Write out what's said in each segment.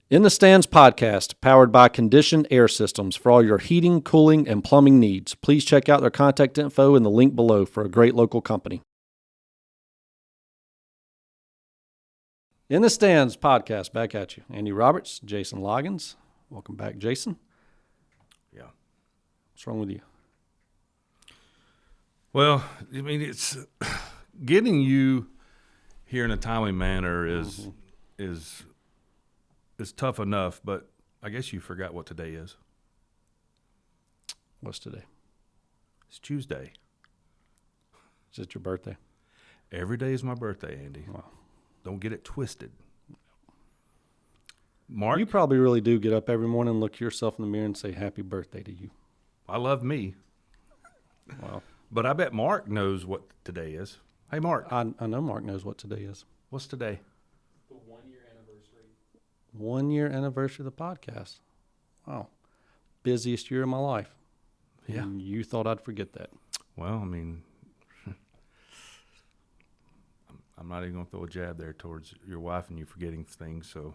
In the Stands podcast, powered by Conditioned Air Systems for all your heating, cooling, and plumbing needs. Please check out their contact info in the link below for a great local company. In the Stands podcast, back at you. Andy Roberts, Jason Loggins. Welcome back, Jason. Yeah. What's wrong with you? Well, I mean, it's getting you here in a timely manner is tough enough, but I guess you forgot what today is. What's today? It's Tuesday. Is it your birthday? Every day is my birthday, Andy. Wow. Don't get it twisted. Mark? You probably really do get up every morning and look yourself in the mirror and say happy birthday to you. I love me. Wow. But I bet Mark knows what today is. Hey, Mark. I know Mark knows what today is. What's today? The 1-year anniversary. 1 year anniversary of the podcast. Wow. Busiest year of my life. Yeah. And you thought I'd forget that. Well, I mean, I'm not even going to throw a jab there towards your wife and you forgetting things, so.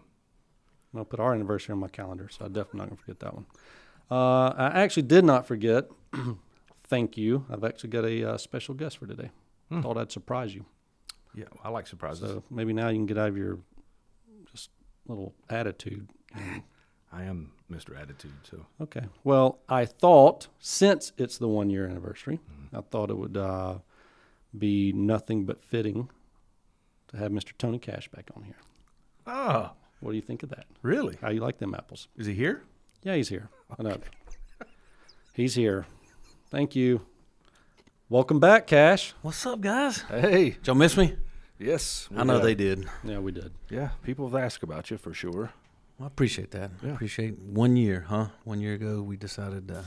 I'll put our anniversary on my calendar, so I'm definitely not going to forget that one. I actually did not forget. Thank you. I've actually got a special guest for today. Thought I'd surprise you. Yeah, I like surprises. So maybe now you can get out of your just little attitude. I am Mr. Attitude, so. Okay. Well, I thought since it's the 1 year anniversary, I thought it would be nothing but fitting to have Mr. Tony Cash back on here. Oh, What do you think of that? really? How you like them apples? Is he here? Yeah, he's here. I know. He's here. Thank you. Welcome back, Cash. What's up, guys? Hey. Did y'all miss me? Yes. I know they did. Yeah, we did. Yeah, people have asked about you for sure. I appreciate that. Yeah. I appreciate 1 year, huh? 1 year ago, we decided to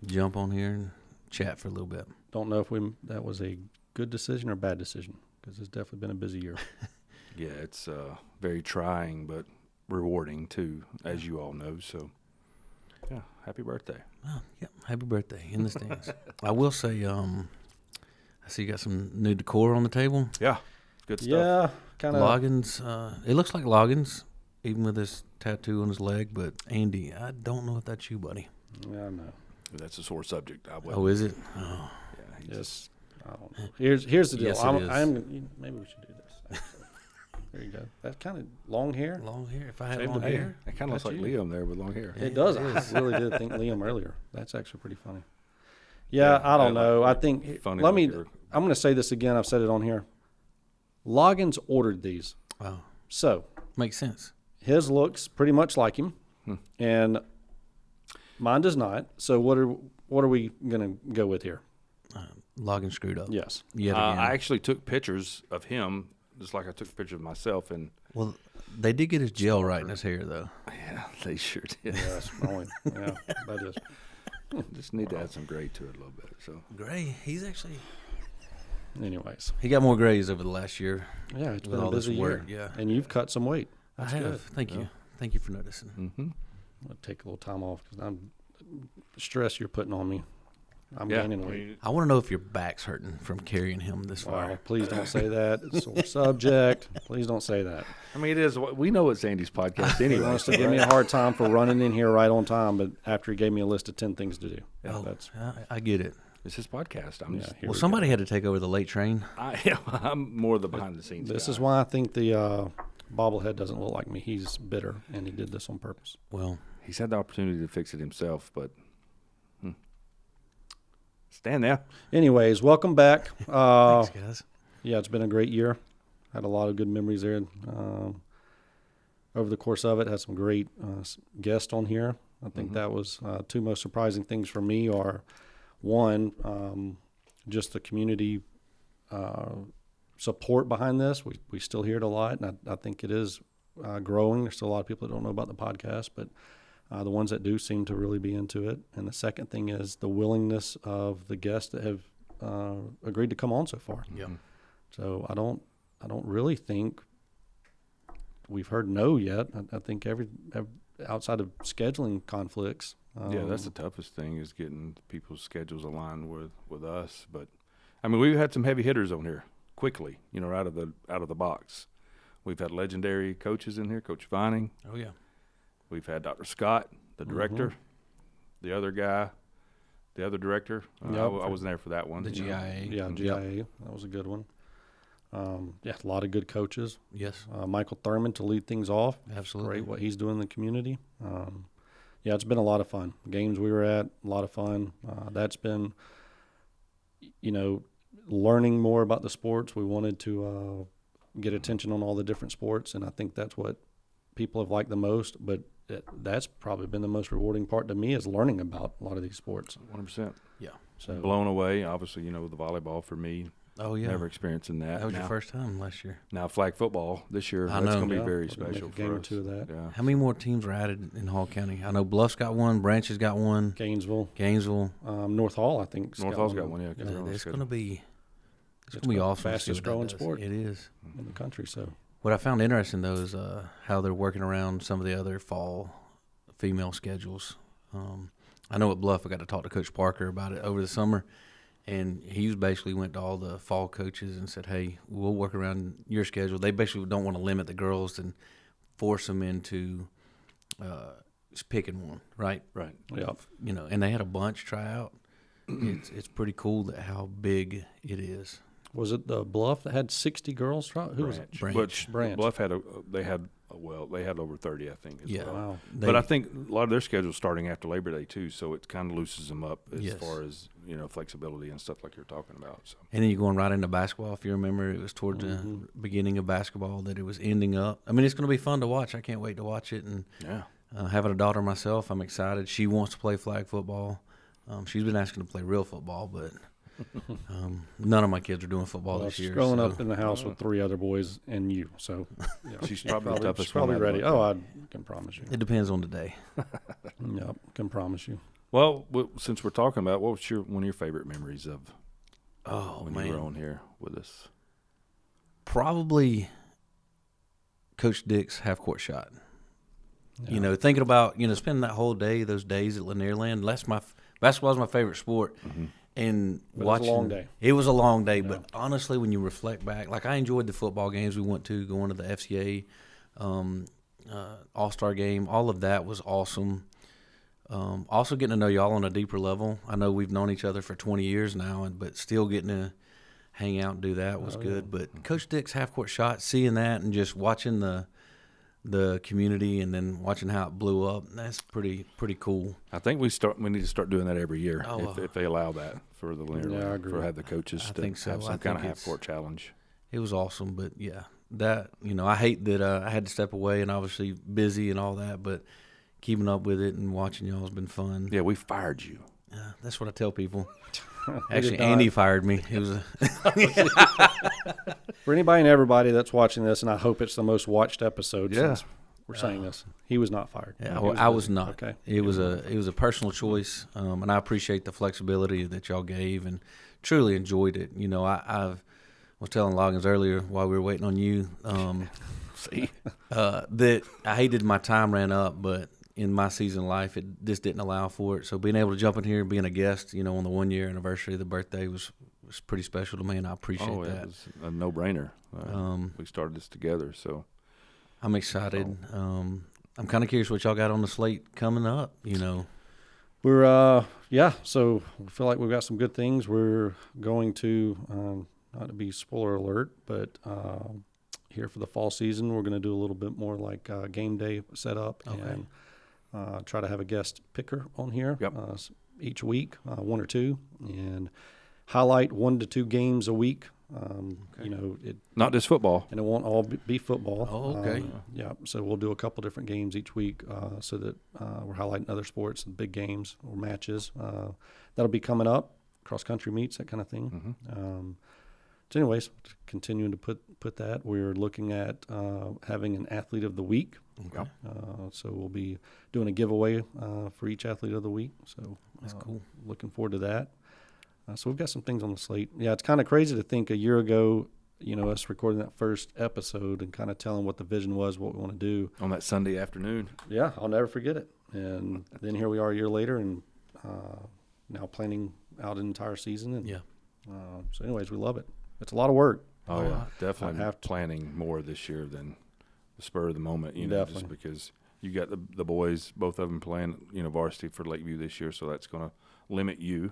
jump on here and chat for a little bit. Don't know if that was a good decision or a bad decision, because it's definitely been a busy year. Yeah, it's very trying, but rewarding too, as you all know. So, yeah, happy birthday. Oh, yeah. Happy birthday in the stands. I will say, I see you got some new decor on the table. Yeah, good stuff. Yeah, kind of. Loggins, it looks like Loggins, even with this tattoo on his leg. But Andy, I don't know if that's you, buddy. Yeah, I know. That's a sore subject. Oh, is it? Oh, Yeah, he Yes. I don't know. Here's the deal. Yes, it is. Maybe we should do this. actually. There you go. That's kind of long hair. long hair. If I had Shaved long the Hey, hair. it kind of looks That's like you. Liam there with long hair. Yeah, It does. it I is. really did think Liam earlier. That's actually pretty funny. Yeah, Yeah, I don't I like know. I it. think. Funny Let like me. your- I'm going to say this again. I've said it on here. Loggins ordered these, Oh, so makes sense. his looks pretty much like him, and mine does not. So what are we going to go with here? Loggins screwed up. Yes. Yet again. I actually took pictures of him, just like I took a picture of myself, and Well, they did get his gel right in his hair, though. yeah, they sure did. Yes. Only. Yeah. That is. Just need to add some gray to it a little bit. So Gray, he's actually Anyways. he got more grays over the last year. Yeah, it's With been a all this busy work, year. yeah. And you've cut some weight. I That's have. good. Thank you. Thank you for noticing. mm-hmm. I'll take a little time off because I'm the stress you're putting on me. I'm yeah, gaining weight. I want to know if your back's hurting from carrying him this far. Wow, please don't say that. It's a sore subject. Please don't say that. I mean, it is. We know it's Andy's podcast He anyway. wants to give me a hard time for running in here right on time, but after he gave me a list of 10 things to do. Yeah, Oh, that's I get it. It's his podcast. I'm yeah. just. Here Well, we somebody had to take over the late train. I'm more the behind the go. scenes. This guy. is why I think the bobblehead doesn't look like me. He's bitter, and he did this on purpose. Well, He's had the opportunity to fix it himself, but stand there. Anyways, welcome back. thanks, guys. Yeah, it's been a great year. Had a lot of good memories there. Over the course of it, had some great guests on here. I think that was two most surprising things for me are, one, just the community support behind this. We still hear it a lot, and I think it is growing. There's still a lot of people that don't know about the podcast, but the ones that do seem to really be into it. And the second thing is the willingness of the guests that have agreed to come on so far. Yep. So I don't really think we've heard no yet. I think every outside of scheduling conflicts. Yeah, that's the toughest thing is getting people's schedules aligned with us. But I mean, we've had some heavy hitters on here quickly. Out of the box. We've had legendary coaches in here, Coach Vining. Oh yeah. We've had Dr. Scott, the director, Mm-hmm. the other guy, the other director. Yep. I wasn't there for that one. The you know. GIA. Yeah, GIA. That was a good one. Yeah, a lot of good coaches. Yes, Michael Thurman to lead things off. absolutely. Great what he's doing in the community. Yeah, it's been a lot of fun. Games we were at, a lot of fun. That's been, learning more about the sports. We wanted to get attention on all the different sports, and I think that's what people have liked the most. But that's probably been the most rewarding part to me is learning about a lot of these sports. 100%. So Blown away, obviously, the volleyball for me. Oh yeah, Never experiencing that. that was now, your first time last year. Now flag football this year, I that's know. going to be Yeah, very we're gonna make special a game for or us. two of that. Yeah. How many more teams were added in Hall County? I know Bluff's got one, Branches got one, Gainesville, Gainesville. North Hall, I think. North Hall's got one, yeah. 'cause they're on the It's schedule. going to be It's gonna be the awesome. to see fastest what that growing does. sport. It is. in the country. So What I found interesting though is how they're working around some of the other fall female schedules. I know at Bluff I got to talk to Coach Parker about it over the summer, and he basically went to all the fall coaches and said, "Hey, we'll work around your schedule." They basically don't want to limit the girls and force them into just picking one, right? Right. yeah, And they had a bunch try out. It's pretty cool that how big it is. was it the Bluff that had 60 girls? Who was it? Branch. Branch. Which Branch. Bluff had they had over 30, I think. As Yeah. well. Wow. But I think a lot of their schedule's starting after Labor Day too, so it kind of loosens them up as Yes. far as flexibility and stuff like you're talking about. So And then you're going right into basketball. If you remember, it was toward the beginning of basketball that it was ending up. I mean, it's going to be fun to watch. I can't wait to watch it. And yeah, having a daughter myself, I'm excited. She wants to play flag football. She's been asking to play real football, but none of my kids are doing football Well, this she's year. growing so- up in the house with 3 other boys and you. So yeah, she's probably the toughest she's probably one out of ready. them. Oh, I can promise you. It depends on the day. Yep, can promise you. Well, since we're talking about, what was one of your favorite memories of Oh, when man. you were on here with us? Probably Coach Dick's half-court shot. Yeah. Thinking about, spending that whole day, those days at Lanierland, basketball's my favorite sport. Mm-hmm. And But it was a watching, long day. It was a long day, Yeah. but honestly, when you reflect back, like I enjoyed the football games we went to, going to the FCA All-Star game. All of that was awesome. Also getting to know y'all on a deeper level. I know we've known each other for 20 years now, but still getting to hang out and do that was good. But Coach Dick's half-court shot, seeing that and just watching the community and then watching how it blew up, that's pretty cool. I think we need to start doing that every year Oh, if they allow that for the Linear Yeah, I League, agree. for have the coaches I to think so. have I some kind think of it's- half-court challenge. It was awesome, but yeah, that I hate that I had to step away and obviously busy and all that, but keeping up with it and watching y'all has been fun. Yeah, we fired you. That's what I tell people. did Actually, not. Andy fired me. It was For anybody and everybody that's watching this, and I hope it's the most watched episode Yeah. since we're saying this, he was not fired. yeah, He I was busy. not. Okay. It was a personal choice, and I appreciate the flexibility that y'all gave and truly enjoyed it. I was telling Loggins earlier while we were waiting on you See? that I hated my time ran up, but in my season of life, it just didn't allow for it. So being able to jump in here and being a guest, on the 1-year anniversary of the birthday was pretty special to me, and I appreciate Oh, that. it was a no-brainer. We started this together, so. I'm excited. I'm kind of curious what y'all got on the slate coming up. We're so we feel like we've got some good things. We're going to not to be spoiler alert, but here for the fall season, we're going to do a little bit more like game day setup and try to have a guest picker on here Yep. each week, 1 or 2, and highlight 1 to 2 games a week. Not just football. And it won't all be football. Oh, okay. So we'll do a couple different games each week so that we're highlighting other sports, big games or matches. That'll be coming up, cross-country meets, that kind of thing. Mm-hmm. So anyways, continuing to put that. We're looking at having an Athlete of the Week. Okay. So we'll be doing a giveaway for each Athlete of the Week. So That's cool. Looking forward to that. So we've got some things on the slate. Yeah, it's kind of crazy to think a year ago, us recording that first episode and kind of telling what the vision was, what we want to do. On that Sunday afternoon. Yeah, I'll never forget it. And then here we are a year later and now planning out an entire season. And, Yeah. So anyways, we love it. It's a lot of work. Oh, yeah. Definitely have to- planning more this year than the spur of the moment, just Definitely. because You got the boys, both of them playing, varsity for Lakeview this year, so that's going to limit you.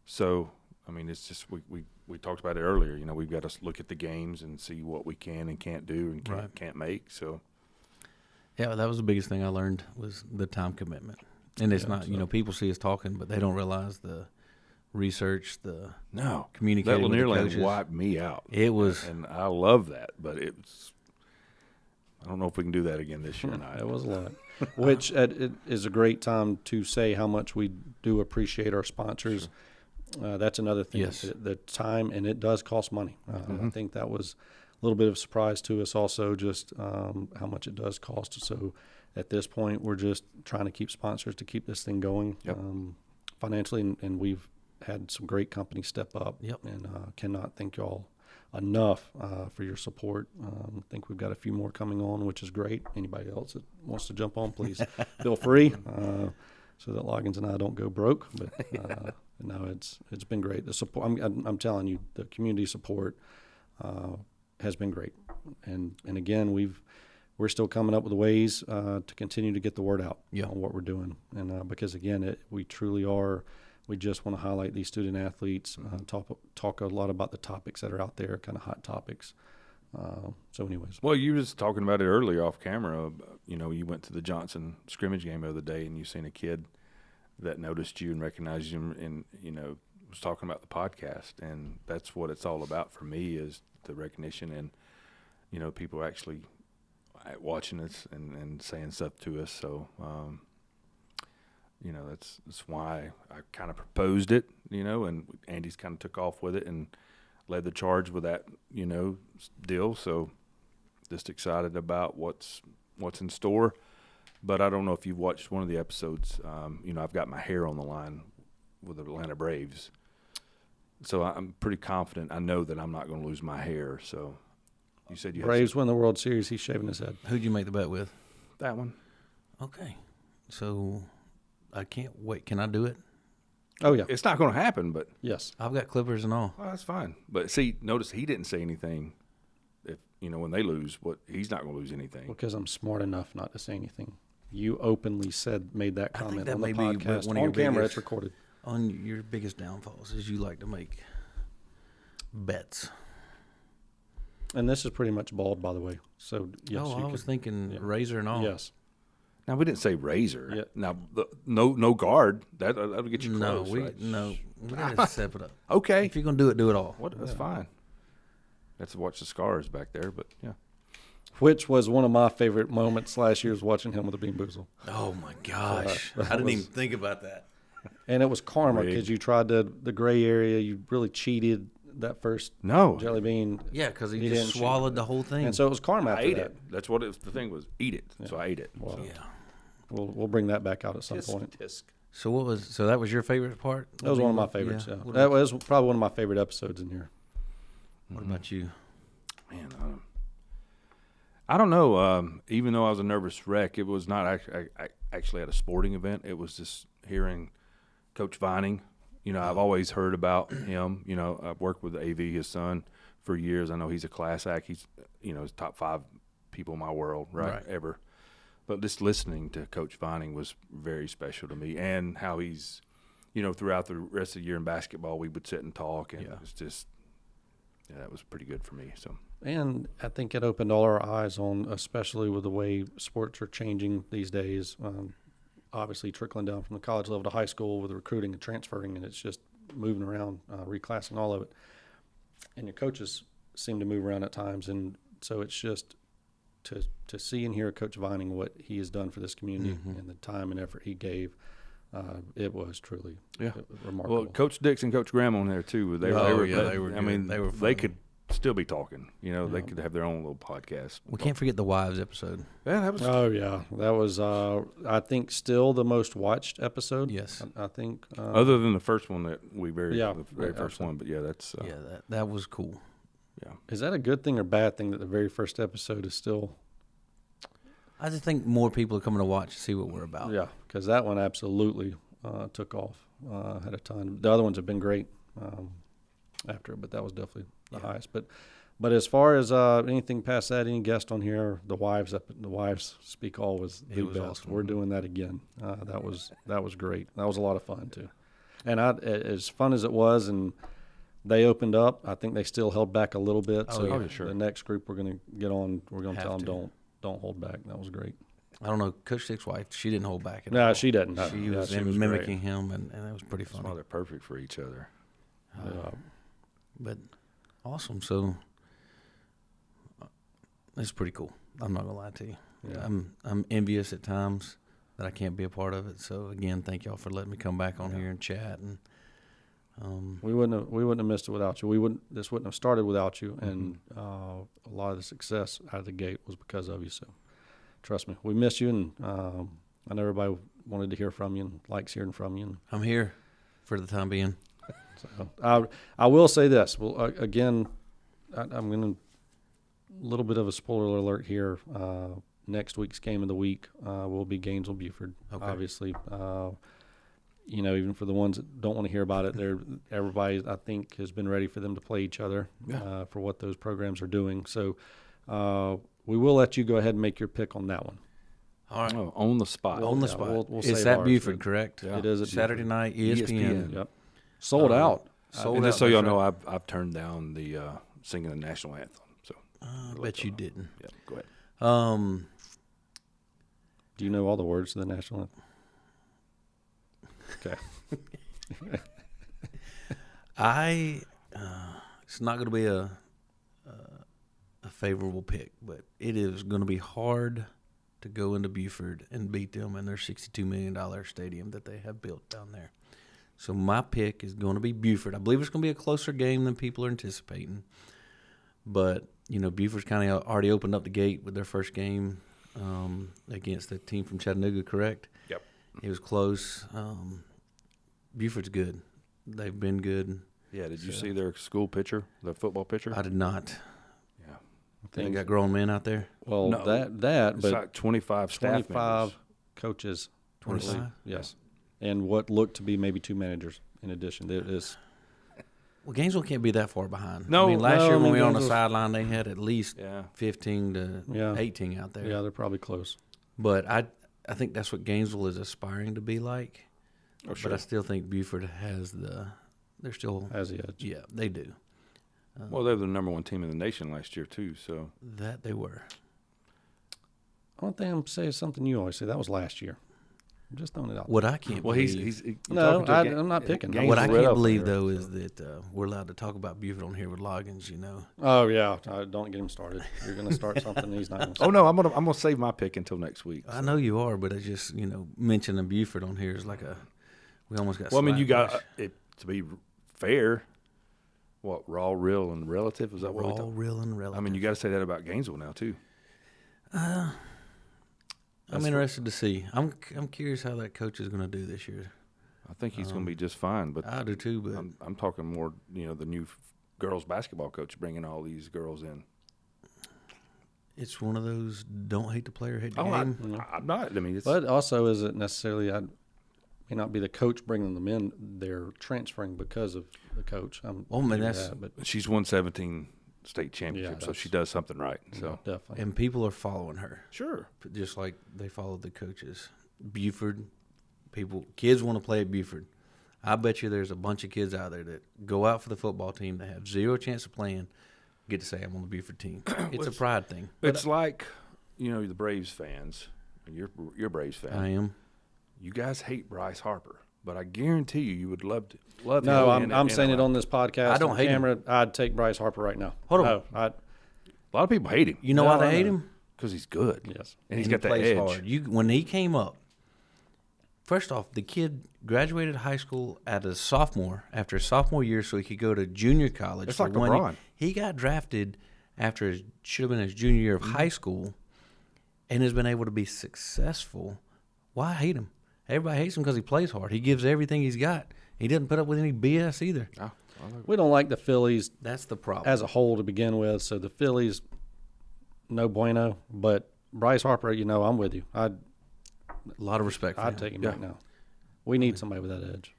So, I mean, it's just we talked about it earlier. We've got to look at the games and see what we can and can't do and can't make. So, yeah, that was the biggest thing I learned was the time commitment. And it's not, people see us talking, but they don't realize the research, the communicating with the coaches. That Lanier wiped me out. It was, and I love that, but I don't know if we can do that again this year or not. It was a lot. Which it is a great time to say how much we do appreciate our sponsors. Sure. That's another thing. Yes. The time, and it does cost money. I think that was a little bit of a surprise to us also, just how much it does cost. So at this point, we're just trying to keep sponsors to keep this thing going financially, and we've had some great companies step up. Yep. And cannot thank y'all enough for your support. I think we've got a few more coming on, which is great. Anybody else that wants to jump on, please feel free, so that Loggins and I don't go broke. But no, it's been great. The support, I'm telling you, the community support has been great. And again, we're still coming up with ways to continue to get the word out on what we're doing. And because again, we truly are. We just want to highlight these student athletes, talk a lot about the topics that are out there, kind of hot topics. So anyways. Well, you were just talking about it earlier off camera. You went to the Johnson scrimmage game the other day, and you seen a kid that noticed you and recognized you and, was talking about the podcast. And that's what it's all about for me is the recognition and, people actually watching us and saying stuff to us. So, that's why I kind of proposed it, and Andy's kind of took off with it and led the charge with that, deal. So just excited about what's in store. But I don't know if you've watched one of the episodes. I've got my hair on the line with the Atlanta Braves. So I'm pretty confident. I know that I'm not going to lose my hair. So you said you Braves win the World Series. He's shaving his head. who'd you make the bet with? That one. Okay. So I can't wait. Can I do it? Oh, yeah. It's not going to happen, but Yes. I've got clippers and all. well, that's fine. But see, notice he didn't say anything. If when they lose, he's not going to lose anything. Because I'm smart enough not to say anything. You openly made that I think comment that on the may be podcast. one of your On camera, biggest- it's recorded. On your biggest downfalls is you like to make bets. And this is pretty much bald, by the way. So, yes. I was thinking yeah. razor and all. Yes. Now we didn't say razor. Yeah. Now no guard. That'll get you No, close. we right? gotta step it up. Okay. If you're gonna do it all. What? That's fine. That's to watch the scars back there, but yeah. Which was one of my favorite moments last year was watching him with the Bean Boozle. Oh my gosh! that I didn't was- even think about that. And it was karma Rigged. because you tried the gray area. You really cheated that first No. jelly bean. Yeah, because he He just didn't swallowed cheat. the whole thing. And so it was karma I after ate that. it. That's what the thing was. Eat it. So I ate it. Well, So. yeah. We'll bring that back out at some point. So that was your favorite part? That was one of my favorites. Yeah. What That about, was probably one of my favorite episodes in here. what about you? Man, I don't know. Even though I was a nervous wreck, it was not actually at a sporting event. It was just hearing Coach Vining. I've always heard about him. I've worked with AV, his son, for years. I know he's a class act. He's, he's top 5 people in my world, right. Ever. But just listening to Coach Vining was very special to me, and how he's, throughout the rest of the year in basketball, we would sit and talk, and it's just, that was pretty good for me. So. And I think it opened all our eyes on, especially with the way sports are changing these days. Obviously trickling down from the college level to high school with recruiting and transferring, and it's just moving around, reclassing all of it. And your coaches seem to move around at times, and so it's just to see and hear Coach Vining what he has done for this community and the time and effort he gave. It was truly remarkable. Well, Coach Dix and Coach Graham on there too. They were good. I mean, They were they fun. could still be talking. They could have their own little podcast. We can't forget the wives episode. Yeah, that was. Oh yeah, that was I think still the most watched episode. Yes. I think. Other than the first one that the very right, first one, but that's Yeah, that was cool. yeah. Is that a good thing or bad thing that the very first episode is still? I just think more people are coming to watch and see what we're about. Yeah, because that one absolutely took off. Had a ton. The other ones have been great. after it, but that was definitely the Yeah. highest. But as far as anything past that, any guest on here, the wives speak all was It the was best. awesome. We're doing that again. That was great. That was a lot of fun too. And as fun as it was, and they opened up, I think they still held back a little bit. Oh, so yeah. Sure. the next group we're going to get on, we're going to tell Have them to. don't hold back. That was great. I don't know, Coach Dick's wife, she didn't hold back at all. No, she didn't. No. She Yeah, was she in was mimicking him, and it was pretty That's why funny. they're perfect for each other. But awesome. So it's pretty cool. I'm not gonna lie to you. Yeah. I'm envious at times that I can't be a part of it. So again, thank y'all for letting me come back on here and chat. And We wouldn't have missed it without you. This wouldn't have started without you, and a lot of the success out of the gate was because of you. So, trust me, we miss you, and I know everybody wanted to hear from you and likes hearing from you. And I'm here for the time being. so, I will say this. Well, again, I'm going to a little bit of a spoiler alert here. Next week's game of the week will be Gainesville Buford. Okay. Obviously. Even for the ones that don't want to hear about it, everybody, I think, has been ready for them to play each other for what those programs are doing. So we will let you go ahead and make your pick on that one. All right. Oh, on the spot. On the yeah, spot. we'll It's save at ours, Buford, but correct? Yeah. It is at Saturday Buford. night, ESPN. Yep. Sold out. Sold And out, just so y'all that's know, right. I've turned down the singing the national anthem. So I bet you didn't. yeah, go ahead. Do you know all the words to the national anthem? Okay. It's not going to be a favorable pick, but it is going to be hard to go into Buford and beat them in their $62 million stadium that they have built down there. So my pick is going to be Buford. I believe it's going to be a closer game than people are anticipating. But, Buford's kind of already opened up the gate with their first game against the team from Chattanooga, correct? Yep. It was close. Buford's good. They've been good. Yeah, did you see their school pitcher, the football pitcher? I did not. Yeah. They got grown men out there. Well, No, that, It's but like 25 staff 25 members. coaches. 25? Yes. And what looked to be maybe 2 managers in addition. It is. Well, Gainesville can't be that far behind. No, I mean, last no, year I when mean, we were on the Gainesville's- sideline, they had at least Yeah. 15 to Yeah. 18 out there. Yeah, they're probably close. But I think that's what Gainesville is aspiring to be like. Oh, sure. But I still think Buford has they're still, Has the edge. yeah, they do. Well, they're the number 1 team in the nation last year, too. So That they were. One thing I'm saying something you always say. That was last year. I'm just throwing it out. What I can't well, believe. he's No, talking to a I'm not picking. Gainesville What I Red can't up believe, there. though, is that we're allowed to talk about Buford on here with Loggins, Oh yeah, don't get him started. You're going to start something he's not going to. Oh no, I'm gonna save my pick until next week. I know you are, but it's just, mentioning Buford on here is like we almost got Well, I mean, you slapped. got it to be fair. What raw, real, and relative is that what we Raw, talk? real, and relative. I mean, you got to say that about Gainesville now too. I'm That's interested to see. I'm curious how that coach is going to do this year. I think he's going to be just fine. But I do too, but I'm talking more. The new girls basketball coach bringing all these girls in. it's one of those don't hate the player, hate the Oh, game. I'm not. I mean, it's But also, is it necessarily? May not be the coach bringing them in. They're transferring because of the coach. Well, man, that's- but she's won 17 state championships, so that's- she does something right. So definitely. And people are following her, sure. just like they followed the coaches. Buford, kids want to play at Buford. I bet you there's a bunch of kids out there that go out for the football team that have zero chance of playing, get to say I'm on the Buford team. It's a pride thing. It's like the Braves fans. You're a Braves fan. I am. You guys hate Bryce Harper, but I guarantee you would love No, him. I'm saying it on this podcast. I don't on hate him. camera. I'd take Bryce Harper right now. Hold on. No, A lot of people hate him You know No, why I they hate know. him? because he's good. yes. and he's And got he that plays edge. hard. When he came up, first off, the kid graduated high school as a sophomore after his sophomore year, so he could go to junior college. It's for like 1 year. LeBron. He got drafted after should have been his junior year of high school, and has been able to be successful. Why hate him? Everybody hates him because he plays hard. He gives everything he's got. He doesn't put up with any BS either. Oh, I like We don't like the Phillies That's the problem. as a whole to begin with. So the Phillies, no bueno. But Bryce Harper, I'm with you. a lot of respect for I'd him. take him Yeah. right now. We need somebody with that edge.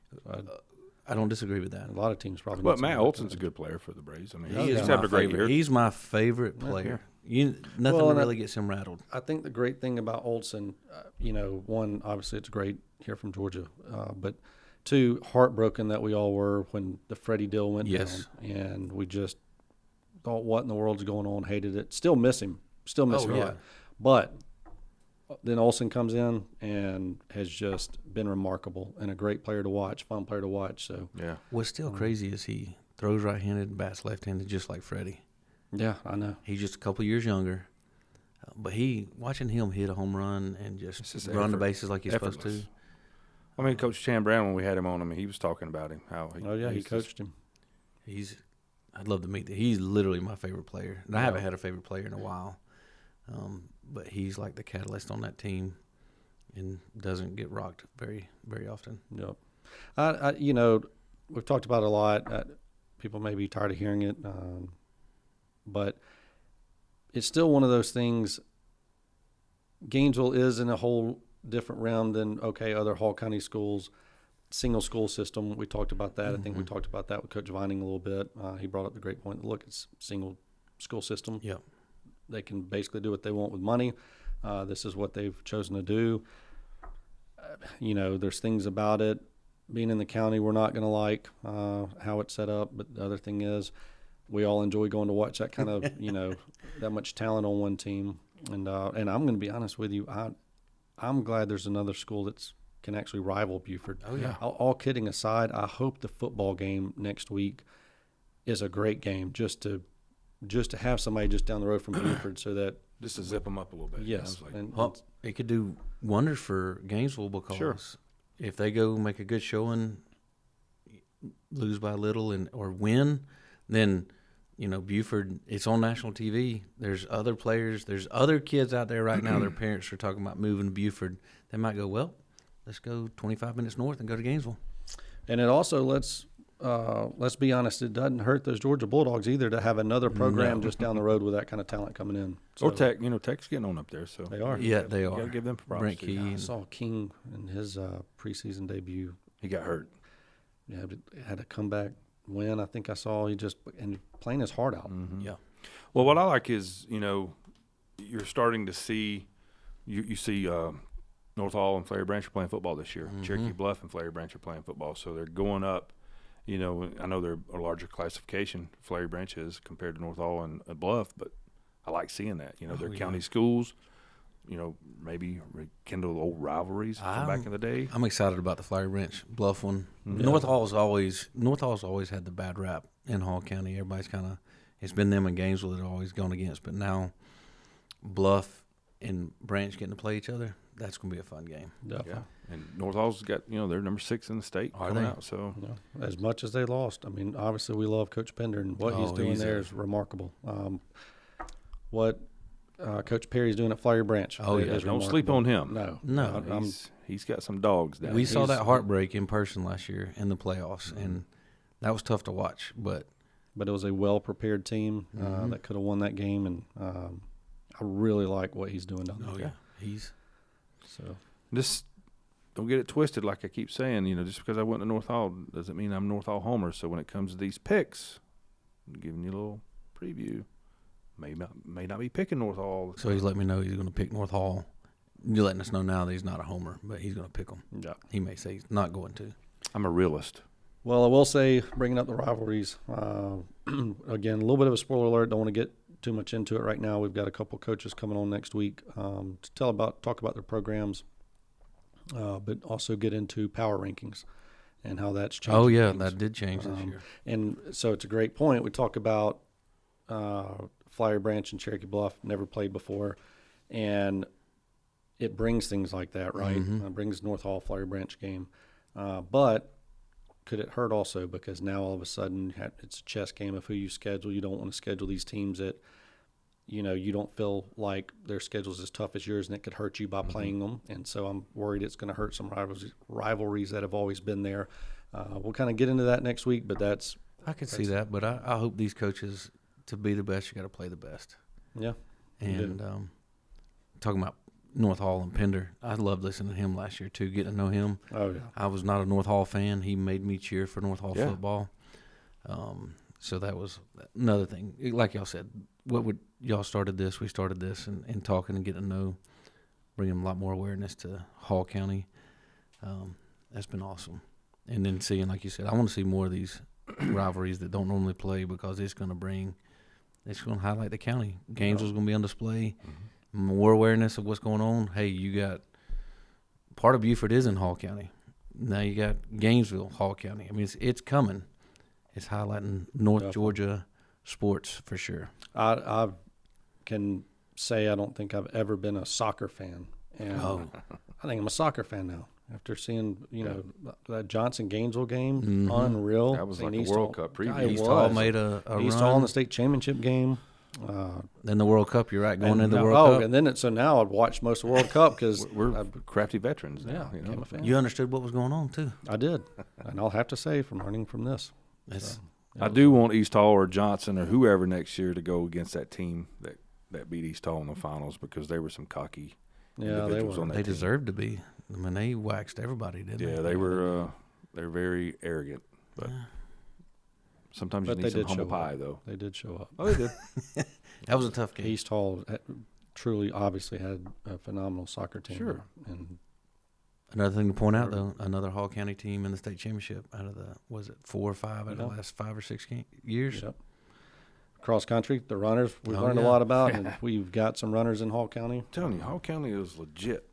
I don't disagree with that. A lot of teams probably. But need Matt somebody like Olson's a that. good player for the Braves. I mean, Oh, he's yeah. having a great favorite. year. He's my favorite player. Nothing Well, and really gets him rattled. I think the great thing about Olson, one, obviously it's great here from Georgia, but two, heartbroken that we all were when the Freddie deal went Yes. down, and we just thought, what in the world's going on? Hated it. Still miss him. Still miss Oh, him a yeah. lot. But then Olson comes in and has just been remarkable and a great player to watch, fun player to watch. So Yeah. What's still crazy is he throws right-handed and bats left-handed just like Freddie. yeah, I know. He's just a couple years younger. But watching him hit a home run and It's just just run the effort- bases like he's supposed effortless. to. I mean, Coach Chan Brown, when we had him on, he was talking about him. How he, Oh yeah, he he's just- coached him. I'd love to meet that. He's literally my favorite player. And I Yeah. haven't had a favorite player in a while. But he's like the catalyst on that team and doesn't get rocked very, very often. Yep. We've talked about it a lot. People may be tired of hearing it, but it's still one of those things. Gainesville is in a whole different realm than other Hall County schools. Single school system. We talked about that. I think we talked about that with Coach Vining a little bit. He brought up the great point. Look, it's single school system. Yep. They can basically do what they want with money. This is what they've chosen to do. There's things about it. Being in the county, we're not going to like how it's set up. But the other thing is, we all enjoy going to watch that kind of, that much talent on one team. And I'm going to be honest with you. I'm glad there's another school that's can actually rival Buford. Oh, yeah. All kidding aside, I hope the football game next week is a great game just to have somebody just down the road from Buford so that just to zip him up a little bit. yes, Like, and Well, it could do wonders for Gainesville because Sure. if they go make a good showing, lose by a little or win, then Buford, it's on national TV. There's other players, there's other kids out there right now. Their parents are talking about moving to Buford. They might go, well, let's go 25 minutes north and go to Gainesville. and it also let's be honest, it doesn't hurt those Georgia Bulldogs either to have another program just down the road with that kind of talent coming in. or So, Tech, Tech's getting on up there, so They are. Yeah, they You are. gotta give them props. Brent too. Key. I saw King in his preseason debut. He got hurt. Yeah, had a comeback win. I think I saw he just and playing his heart out. Yeah. Well, what I like is, you're starting to see, you see North Hall and Flary Branch are playing football this year. Cherokee Bluff and Flary Branch are playing football, so they're going up. I know they're a larger classification, Flary Branch is, compared to North Hall and Bluff, but I like seeing that. They're county schools. Maybe rekindle old rivalries from back in the day. I'm excited about the Flowery Branch Bluff one. North Hall's always had the bad rap in Hall County. Everybody's it's been them and Gainesville that have always gone against, but now Bluff and Branch getting to play each other, that's going to be a fun game. Definitely. Yeah, and North Hall's got they're number 6 in the state Are coming they? out. So Yeah. As much as they lost, I mean, obviously we love Coach Pender and what he's Oh, doing he's there is remarkable. What Coach Perry's doing at Flyer Branch. Oh, yeah. is don't sleep on him. No, No. He's got some dogs down. We there. saw that heartbreak in person last year in the playoffs, and that was tough to watch. But but it was a well prepared team that could have won that game, and I really like what he's doing down there. he's So Just don't get it twisted. Like I keep saying, just because I went to North Hall doesn't mean I'm North Hall homer. So when it comes to these picks, I'm giving you a little preview. May not be picking North Hall. so he's letting me know he's going to pick North Hall. You're letting us know now that he's not a homer, but he's going to pick them. yeah. He may say he's not going to. I'm a realist. Well, I will say, bringing up the rivalries, again, a little bit of a spoiler alert. Don't want to get too much into it right now. We've got a couple coaches coming on next week to talk about their programs, but also get into power rankings and how that's changed. Oh, yeah, that did change this year. And so it's a great point. We talk about Flyer Branch and Cherokee Bluff, never played before, and it brings things like that, right? It brings North Hall, Flyer Branch game. But could it hurt also because now all of a sudden it's a chess game of who you schedule. You don't want to schedule these teams that, you don't feel like their schedule's as tough as yours, and it could hurt you by playing them. And so I'm worried it's going to hurt some rivalries that have always been there. We'll kind of get into that next week, but I could see that, but I hope these coaches, to be the best, you got to play the best. yeah. And talking about North Hall and Pender. I loved listening to him last year too, getting to know him. Oh yeah. I was not a North Hall fan. He made me cheer for North Hall Yeah. football. So that was another thing. Like y'all said, y'all started this, we started this, and talking and getting to know, bringing a lot more awareness to Hall County. That's been awesome. And then seeing, like you said, I want to see more of these rivalries that don't normally play, because it's going to highlight the county. Gainesville's going to be on display. More awareness of what's going on. Hey, you got part of Beaufort is in Hall County. Now you got Gainesville, Hall County. I mean, it's coming. It's highlighting North Definitely. Georgia sports for sure. I can say I don't think I've ever been a soccer fan, and I think I'm a soccer fan now after seeing that Johnson Gainesville game. Unreal. That was Seeing like a East World Hall- Cup preview. Yeah, it East Hall was. made a East run. Hall in the state championship game. Then the World Cup. You're right. Going into the now- World Cup. and then so now I'd watch most of the World Cup because We're crafty veterans now. Yeah, you became know? a fan. You understood what was going on too. I did, and I'll have to say from learning from this. That's I do want East Hall or Johnson or whoever next year to go against that team that beat East Hall in the finals, because they were some cocky Yeah, they individuals were. on that they team. deserved to be. I mean, they waxed everybody, didn't Yeah, they? they were very arrogant, but sometimes But you they need some did humble show pie up. though. They did show up. Oh, they did. That was a tough game. East Hall truly, obviously had a phenomenal soccer team. Sure. And Another thing to point out, though, another Hall County team in the state championship out of the, was it 4 or 5 out of the Yeah. last 5 or 6 years? yep. Cross country, the runners we've Oh, learned yeah. a lot about, and we've got some runners in Hall County. I'm telling you, Hall County is legit.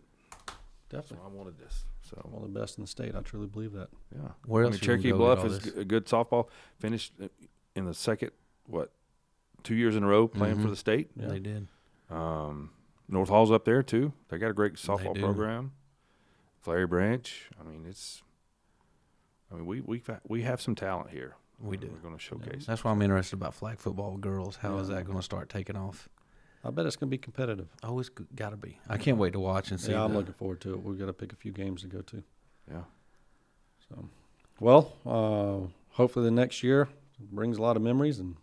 So Definitely I wanted this. So one of the best in the state. I truly believe that. yeah. Where I else mean, you gonna Cherokee go with Bluff all is this? a good softball. Finished in the second 2 years in a row playing for Mhm. the state. Yeah. They did. North Hall's up there too. They got a great softball do. program. Flary Branch. We have some talent here. We do. We're going to showcase. That's why I'm interested about flag football with girls. How is that going to start taking off? I bet it's going to be competitive. Oh, it's got to be. I can't wait to watch and see. Yeah, I'm looking forward to it. We've got to pick a few games to go to. Yeah. So, well, hopefully the next year brings a lot of memories. And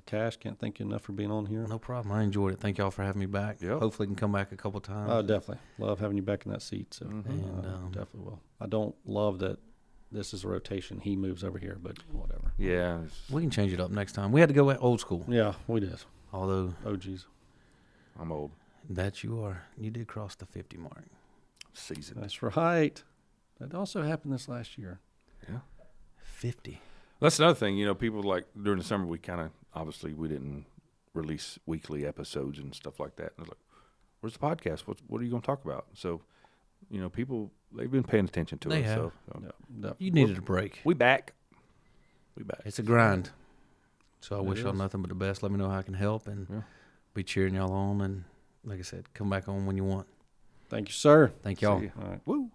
Cash, can't thank you enough for being on here. No problem. I enjoyed it. Thank y'all for having me back. Yep. Hopefully, I can come back a couple times. Definitely love having you back in that seat. So Mhm. And, definitely will. I don't love that this is a rotation. He moves over here, but whatever. Yeah. We can change it up next time. We had to go old school. Yeah, we did. Although Oh, geez. I'm old. that you are. You did cross the 50 mark. Seasoned. That's right. That also happened this last year. Yeah. 50. That's another thing. People like during the summer, we kind of obviously we didn't release weekly episodes and stuff like that. And they're like, "Where's the podcast? What are you going to talk about?" So, people they've been paying attention to They us. have. So Yeah, definitely. You needed a break. we back. We back. It's a grind. So I It wish y'all is. nothing but the best. Let me know how I can help and Yeah. be cheering y'all on. And like I said, come back on when you want. Thank you, sir. Thank y'all. See ya. All right. Woo.